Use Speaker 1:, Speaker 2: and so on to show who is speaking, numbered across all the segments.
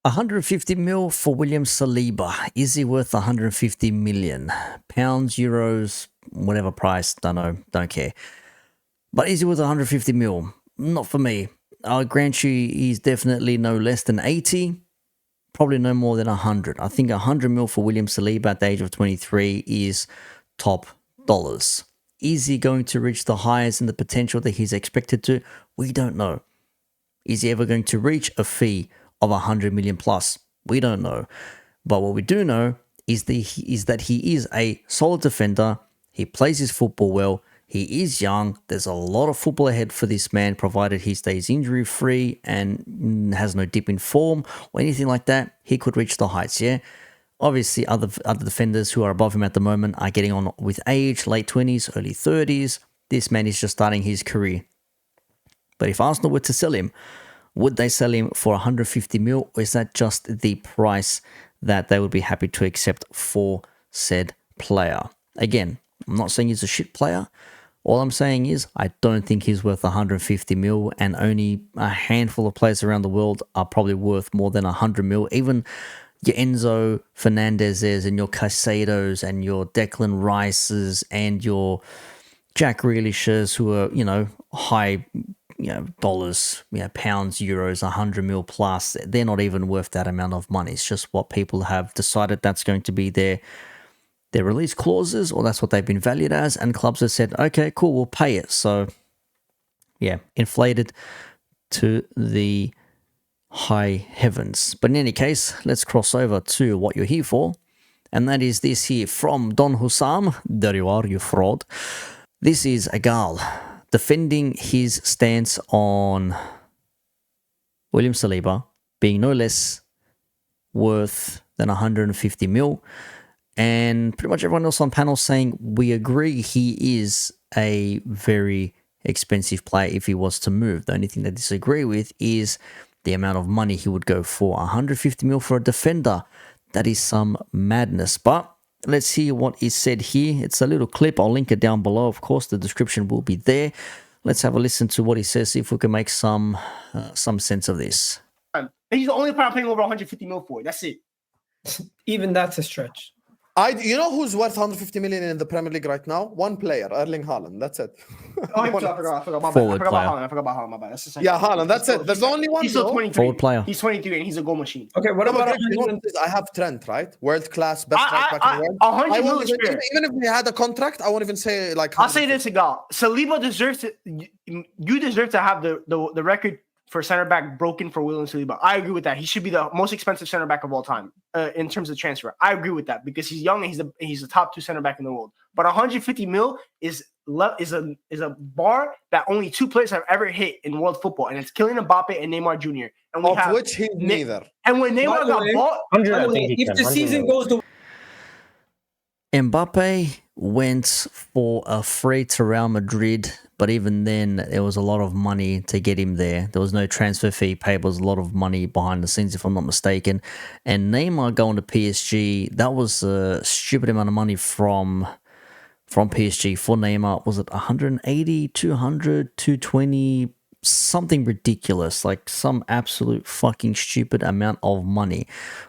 Speaker 1: 150 mil for William Saliba. Is he worth 150 million? Pounds, euros, whatever price, don't know, don't care. But is he worth 150 mil? Not for me. I'll grant you he's definitely no less than 80, probably no more than 100. I think 100 mil for William Saliba at the age of 23 is top dollars. Is he going to reach the highs and the potential that he's expected to? We don't know. Is he ever going to reach a fee of 100 million plus? We don't know. But what we do know is that he is a solid defender. He plays his football well. He is young. There's a lot of football ahead for this man, provided he stays injury-free and has no dip in form or anything like that. He could reach the heights, yeah? Obviously, other defenders who are above him at the moment are getting on with age, late 20s, early 30s. This man is just starting his career. But if Arsenal were to sell him, would they sell him for 150 mil, or is that just the price that they would be happy to accept for said player? Again, I'm not saying he's a shit player. All I'm saying is I don't think he's worth 150 mil, and only a handful of players around the world are probably worth more than 100 mil. Even your Enzo Fernandezes and your Caicedos and your Declan Rices and your Jack Grealishes, who are, high, dollars, pounds, euros, 100 mil plus, they're not even worth that amount of money. It's just what people have decided that's going to be their release clauses, or that's what they've been valued as, and clubs have said, okay, cool, we'll pay it. So, yeah, inflated to the high heavens. But in any case, let's cross over to what you're here for, and that is this here from Don Hussam. There you are, you fraud. This is Agal defending his stance on William Saliba being no less worth than 150 mil. And pretty much everyone else on panel saying we agree he is a very expensive player if he was to move. The only thing they disagree with is the amount of money he would go for. 150 mil for a defender. That is some madness. But let's hear what is said here. It's a little clip. I'll link it down below. Of course, the description will be there. Let's have a listen to what he says, see if we can make some sense of this.
Speaker 2: He's the only player I'm paying over 150 mil for. That's it.
Speaker 3: Even that's a stretch.
Speaker 4: You know who's worth 150 million in the Premier League right now? One player, Erling Haaland. That's it.
Speaker 2: I forgot about
Speaker 1: Forward player.
Speaker 2: Haaland. I forgot about Haaland. My bad. That's the second.
Speaker 4: Yeah, Haaland. That's it. There's only one.
Speaker 2: He's still 23.
Speaker 1: Forward player.
Speaker 2: He's 23 and he's a goal machine.
Speaker 3: Okay, what about
Speaker 4: I have Trent, right? World class, best right back in the world.
Speaker 2: 100 mil is fair.
Speaker 4: Even if he had a contract, I won't even say like.
Speaker 2: I'll say this, Agal. Saliba deserves to. You deserve to have the record for center back broken for William Saliba. I agree with that. He should be the most expensive center back of all time in terms of transfer. I agree with that because he's young and he's the top 2 center back in the world. But 150 mil is a bar that only 2 players have ever hit in world football, and it's Kylian Mbappe and Neymar Jr. And
Speaker 4: of which he's neither.
Speaker 2: And when Neymar got bought,
Speaker 3: if the season goes to
Speaker 1: Mbappe went for a free to Real Madrid, but even then, there was a lot of money to get him there. There was no transfer fee paid. There was a lot of money behind the scenes, if I'm not mistaken. And Neymar going to PSG, that was a stupid amount of money from PSG for Neymar. Was it 180, 200, 220, something ridiculous, like some absolute fucking stupid amount of money.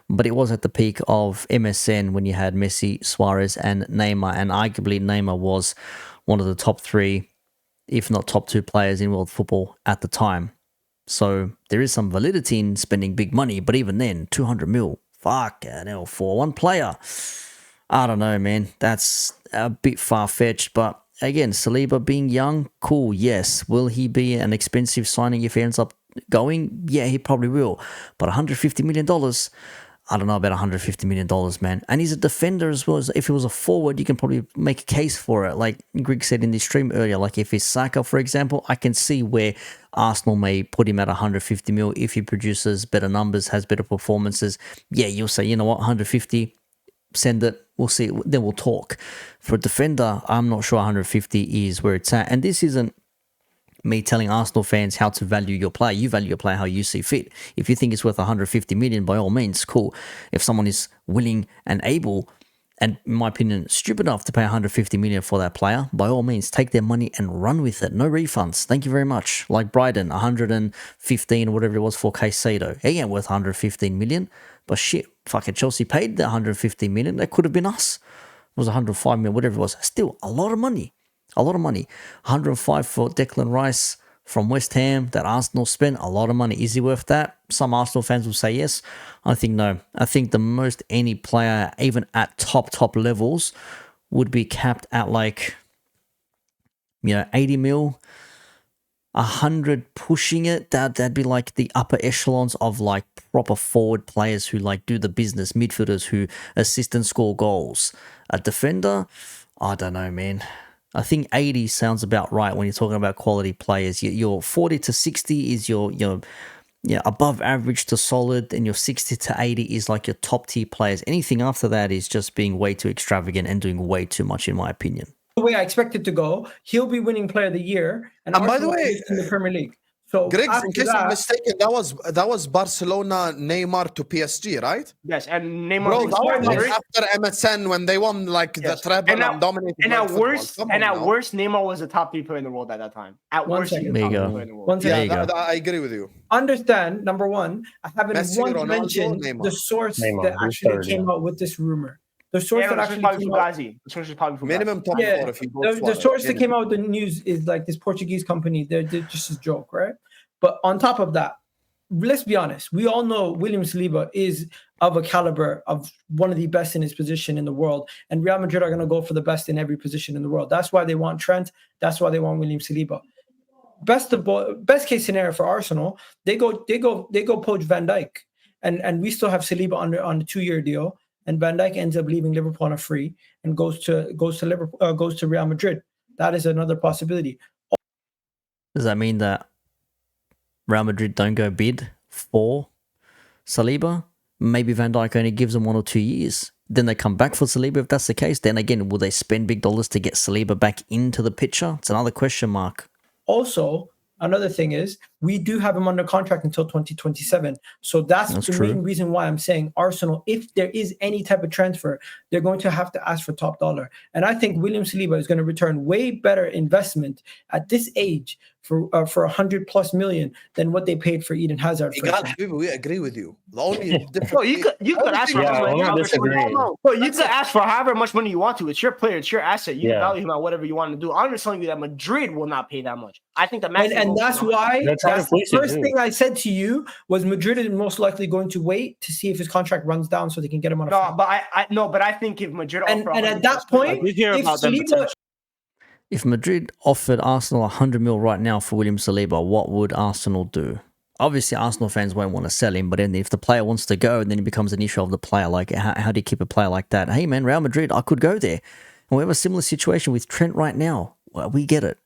Speaker 1: But it was at the peak of MSN when you had Messi, Suarez, and Neymar, and arguably Neymar was one of the top 3, if not top 2 players in world football at the time. So there is some validity in spending big money, but even then, 200 mil, fuck hell, for one player. I don't know, man. That's a bit far-fetched, but again, Saliba being young, cool, yes. Will he be an expensive signing if he ends up going? Yeah, he probably will. But $150 million, I don't know about $150 million, man. And he's a defender as well. If he was a forward, you can probably make a case for it. Like Greg said in the stream earlier, like if he's Saka, for example, I can see where Arsenal may put him at 150 mil if he produces better numbers, has better performances. Yeah, you'll say, you know what, 150, send it. We'll see. Then we'll talk. For a defender, I'm not sure 150 is where it's at. And this isn't me telling Arsenal fans how to value your player. You value your player how you see fit. If you think it's worth 150 million, by all means, cool. If someone is willing and able and in my opinion, stupid enough to pay 150 million for that player, by all means, take their money and run with it. No refunds. Thank you very much. Like Brighton, 115 or whatever it was for Caicedo. He ain't worth 115 million, but shit, fucking Chelsea paid the 115 million. That could have been us. It was 105 million, whatever it was. Still, a lot of money. A lot of money. 105 for Declan Rice from West Ham that Arsenal spent. A lot of money. Is he worth that? Some Arsenal fans will say yes. I think no. I think the most any player, even at top levels, would be capped at like, 80 mil, 100 pushing it. That'd be like the upper echelons of like proper forward players who like do the business, midfielders who assist and score goals. A defender, I don't know, man. I think 80 sounds about right when you're talking about quality players. Your 40 to 60 is your above average to solid, and your 60 to 80 is like your top tier players. Anything after that is just being way too extravagant and doing way too much, in my opinion.
Speaker 3: The way I expect it to go, he'll be winning Player of the Year, and
Speaker 4: by the way,
Speaker 3: in the Premier League. So,
Speaker 4: Griggs, in case I'm mistaken, that was Barcelona Neymar to PSG, right?
Speaker 2: Yes, and Neymar.
Speaker 4: Bro,
Speaker 2: was
Speaker 4: that was
Speaker 2: very-
Speaker 4: after MSN when they won like the treble and dominated.
Speaker 2: And at worst,
Speaker 4: now.
Speaker 2: Neymar was a top 3 player in the world at that time. At
Speaker 3: One
Speaker 2: worst, he was
Speaker 3: second.
Speaker 2: the
Speaker 1: There
Speaker 2: top
Speaker 1: you
Speaker 2: 3
Speaker 1: go.
Speaker 2: player in the world.
Speaker 3: One second.
Speaker 4: Yeah, I agree with you.
Speaker 3: Understand, number one, I haven't
Speaker 4: Messi,
Speaker 3: once
Speaker 4: Ronaldo,
Speaker 3: mentioned
Speaker 4: Neymar.
Speaker 3: the source
Speaker 5: Neymar,
Speaker 3: that
Speaker 5: who's
Speaker 3: actually
Speaker 5: third,
Speaker 3: came out with this rumor. The source
Speaker 2: Yeah,
Speaker 3: that
Speaker 2: this was
Speaker 3: actually
Speaker 2: probably
Speaker 3: came out.
Speaker 2: Fugazi. This was probably Fugazi.
Speaker 4: Minimum top
Speaker 3: Yeah,
Speaker 4: 4 if you go
Speaker 3: the source that came out with the news is like this Portuguese company. They're just a joke, right? But on top of that, let's be honest. We all know William Saliba is of a caliber of one of the best in his position in the world, and Real Madrid are going to go for the best in every position in the world. That's why they want Trent. That's why they want William Saliba. Best case scenario for Arsenal, they go poach Van Dijk, and we still have Saliba on a 2-year deal, and Van Dijk ends up leaving Liverpool on a free and goes to Liverpool, goes to Real Madrid. That is another possibility.
Speaker 1: Does that mean that Real Madrid don't go bid for Saliba? Maybe Van Dijk only gives them 1 or 2 years. Then they come back for Saliba. If that's the case, then again, will they spend big dollars to get Saliba back into the picture? It's another question mark.
Speaker 3: Also, another thing is we do have him under contract until 2027. So that's the
Speaker 1: true.
Speaker 3: main reason why I'm saying Arsenal, if there is any type of transfer, they're going to have to ask for top dollar. And I think William Saliba is going to return way better investment at this age for 100+ million than what they paid for Eden Hazard.
Speaker 4: We agree with you. The only difference.
Speaker 2: Bro, you could ask for
Speaker 5: Yeah,
Speaker 2: how
Speaker 5: I'm not
Speaker 2: much
Speaker 5: disagreeing.
Speaker 2: Bro, you could ask for however much money you want to. It's your player, it's your asset. You
Speaker 5: Yeah.
Speaker 2: value him at whatever you want to do. I'm just telling you that Madrid will not pay that much. I think the
Speaker 3: And that's why
Speaker 5: That's how
Speaker 3: the
Speaker 5: inflation
Speaker 3: first
Speaker 5: is.
Speaker 3: thing I said to you was Madrid is most likely going to wait to see if his contract runs down so they can get him on a
Speaker 2: No,
Speaker 3: free.
Speaker 2: but I think if Madrid
Speaker 3: And
Speaker 2: offer
Speaker 3: at that
Speaker 2: 100%,
Speaker 3: point,
Speaker 2: we hear
Speaker 3: if
Speaker 2: about them
Speaker 3: Saliba,
Speaker 2: potentially.
Speaker 1: If Madrid offered Arsenal 100 mil right now for William Saliba, what would Arsenal do? Obviously, Arsenal fans won't want to sell him, but then if the player wants to go, then it becomes an issue of the player. Like, how do you keep a player like that? Hey, man, Real Madrid, I could go there. And we have a similar situation with Trent right now. Well, we get it.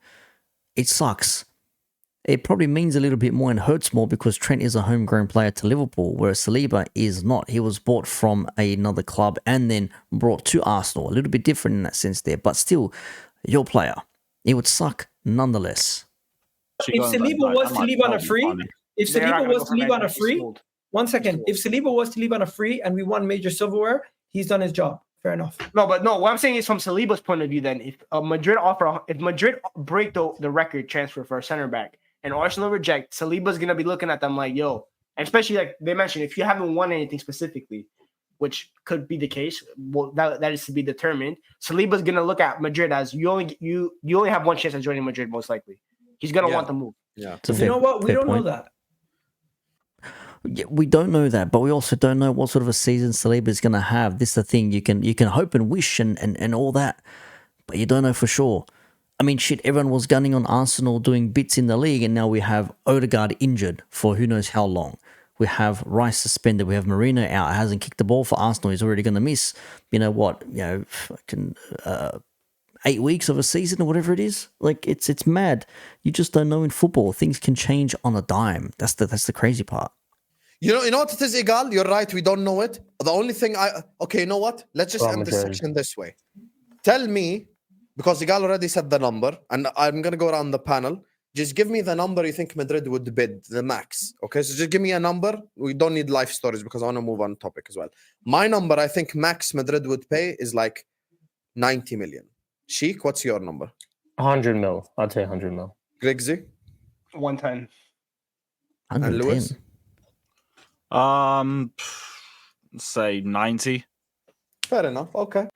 Speaker 1: It sucks. It probably means a little bit more and hurts more because Trent is a homegrown player to Liverpool, whereas Saliba is not. He was bought from another club and then brought to Arsenal. A little bit different in that sense there, but still, your player. It would suck nonetheless.
Speaker 3: if Saliba was to leave on a free, if
Speaker 2: They're not
Speaker 3: Saliba
Speaker 2: gonna
Speaker 3: was
Speaker 2: go
Speaker 3: to
Speaker 2: for
Speaker 3: leave on a
Speaker 2: 90.
Speaker 3: free,
Speaker 2: Sold.
Speaker 3: one second. If Saliba was to leave on a free and we won major silverware, he's done his job. Fair enough.
Speaker 2: No, what I'm saying is from Saliba's point of view. Then, if Madrid break the record transfer for a center back, and Arsenal reject, Saliba's gonna be looking at them like, yo, and especially like they mentioned, if you haven't won anything specifically, which could be the case, well, that is to be determined. Saliba's gonna look at Madrid as you only have one chance at joining Madrid, most likely. He's gonna want the move.
Speaker 4: Yeah.
Speaker 3: You know what? We don't know that.
Speaker 1: Yeah, we don't know that, but we also don't know what sort of a season Saliba is going to have. This is the thing. You can hope and wish and all that, but you don't know for sure. I mean, shit, everyone was gunning on Arsenal doing bits in the league, and now we have Odegaard injured for who knows how long. We have Rice suspended. We have Marino out. Hasn't kicked the ball for Arsenal. He's already going to miss, fucking 8 weeks of a season or whatever it is. Like, it's mad. You just don't know in football. Things can change on a dime. That's the crazy part.
Speaker 4: You know what it is, Igal? You're right. We don't know it. The only thing you know what? Let's just end this section this way. Tell me, because Igal already said the number, and I'm going to go around the panel. Just give me the number you think Madrid would bid, the max. Okay, so just give me a number. We don't need life stories because I want to move on topic as well. My number, I think max Madrid would pay is like 90 million. Sheik, what's your number?
Speaker 5: 100 mil. I'd say 100 mil.
Speaker 4: Griggsy?
Speaker 2: 110.
Speaker 4: And Lewis?
Speaker 1: 110.
Speaker 6: Say 90.
Speaker 4: Fair enough. Okay.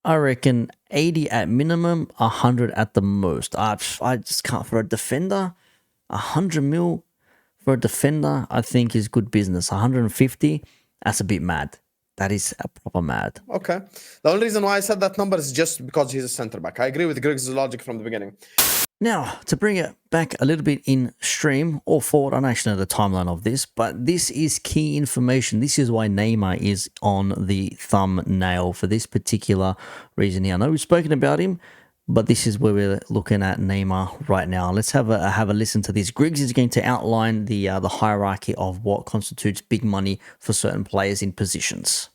Speaker 1: I reckon 80 at minimum, 100 at the most. I just can't. For a defender, 100 mil for a defender, I think is good business. 150, that's a bit mad. That is a proper mad.
Speaker 4: Okay. The only reason why I said that number is just because he's a centre back. I agree with Griggs' logic from the beginning.
Speaker 1: Now, to bring it back a little bit in stream or forward, I don't actually know the timeline of this, but this is key information. This is why Neymar is on the thumbnail for this particular reason here. I know we've spoken about him, but this is where we're looking at Neymar right now. Let's have a listen to this. Griggs is going to outline the hierarchy of what constitutes big money for certain players in positions.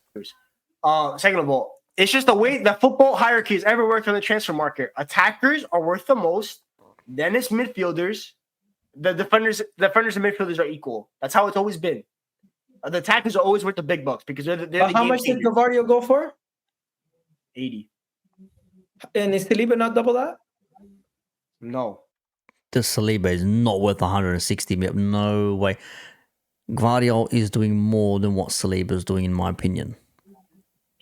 Speaker 2: Second of all, it's just the way the football hierarchy has ever worked on the transfer market. Attackers are worth the most. Then it's midfielders. The defenders and midfielders are equal. That's how it's always been. The attackers are always worth the big bucks because they're the
Speaker 3: How
Speaker 2: game
Speaker 3: much did
Speaker 2: changers.
Speaker 3: Gavardio go for?
Speaker 2: 80.
Speaker 3: And is Saliba not double that?
Speaker 2: No.
Speaker 1: The Saliba is not worth 160 million. No way. Guardiola is doing more than what Saliba is doing, in my opinion.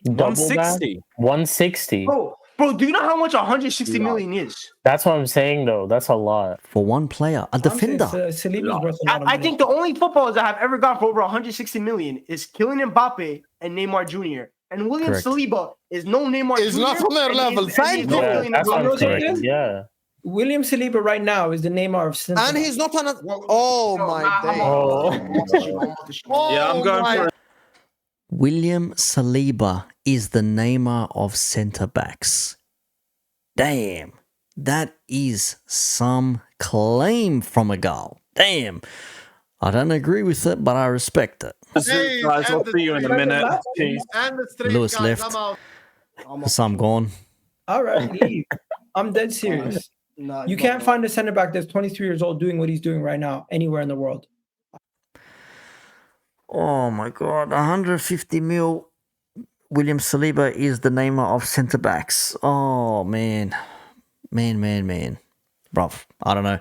Speaker 6: 160.
Speaker 5: 160.
Speaker 2: Bro, do you know how much 160 million is?
Speaker 5: That's what I'm saying, though. That's a lot.
Speaker 1: For one player, a defender.
Speaker 3: Saliba's worth a lot of money.
Speaker 2: I think the only footballers that have ever gone for over 160 million is Kylian Mbappe and Neymar Jr. And William
Speaker 1: Correct.
Speaker 2: Saliba is no Neymar
Speaker 4: Is
Speaker 2: Jr.
Speaker 4: not on their
Speaker 2: and
Speaker 4: level.
Speaker 2: he's- and he's
Speaker 4: Thank
Speaker 2: no
Speaker 4: you.
Speaker 5: Yeah,
Speaker 2: Kylian
Speaker 5: that's what I'm
Speaker 2: Mbappe.
Speaker 5: saying. Yeah.
Speaker 3: William Saliba right now is the Neymar of centre
Speaker 4: And
Speaker 3: back.
Speaker 4: he's not on a... Oh, my
Speaker 2: I'm
Speaker 4: day.
Speaker 6: Yeah, I'm going for
Speaker 1: William Saliba is the Neymar of centre backs. Damn, that is some claim from a gal. Damn, I don't agree with it, but I respect it.
Speaker 6: Hey, guys, I'll see you in a minute. Peace.
Speaker 4: And the street
Speaker 1: Lewis
Speaker 4: guys,
Speaker 1: left.
Speaker 4: I'm out.
Speaker 1: Some gone.
Speaker 3: All right, leave. I'm dead serious. You can't find a centre back that's 23 years old doing what he's doing right now anywhere in the world.
Speaker 1: Oh my god, 150 mil. William Saliba is the Neymar of centre backs. Oh man, man. Bruv, I don't know.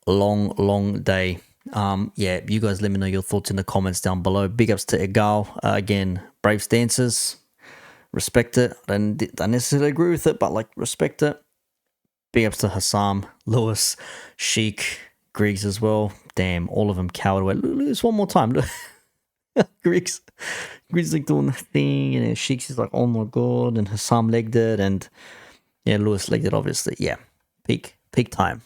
Speaker 1: Long day. Yeah, you guys let me know your thoughts in the comments down below. Big ups to Egal. Again, brave stances. Respect it. I don't necessarily agree with it, but like respect it. Big ups to Hassam, Lewis, Sheik, Griggs as well. Damn, all of them cowered away. Lewis one more time. Griggs like doing the thing, and Sheik's is like, oh my god, and Hassam legged it, and yeah, Lewis legged it obviously. Yeah, peak time.